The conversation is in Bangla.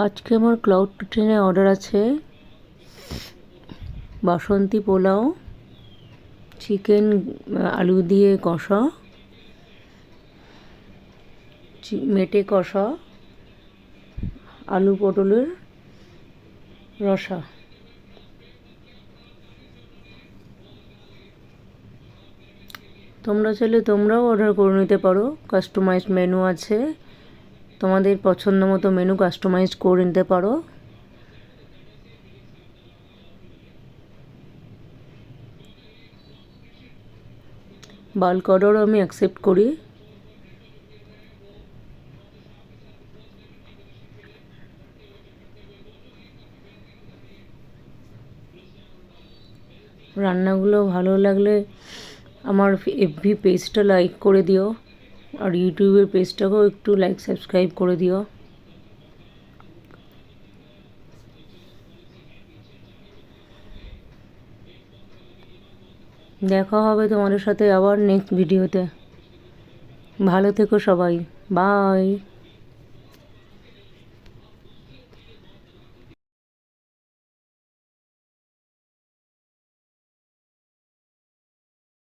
আজকে আমার ক্লাউড কিচেনে অর্ডার আছে বাসন্তী পোলাও, চিকেন আলু দিয়ে কষা, মেটে কষা, আলু পটলের রসা। তোমরা চাইলে তোমরাও অর্ডার করে নিতে পারো। কাস্টমাইজড মেনু আছে, তোমাদের পছন্দ মতো মেনু কাস্টমাইজ করে নিতে পারো। বাল্ক অর্ডারও আমি অ্যাকসেপ্ট করি। রান্নাগুলো ভালো লাগলে আমার এফবি পেজটা লাইক করে দিও, আর ইউটিউবের পেজটাকেও একটু লাইক সাবস্ক্রাইব করে দিও। দেখা হবে তোমাদের সাথে আবার নেক্সট ভিডিওতে। ভালো থেকো সবাই, বাই।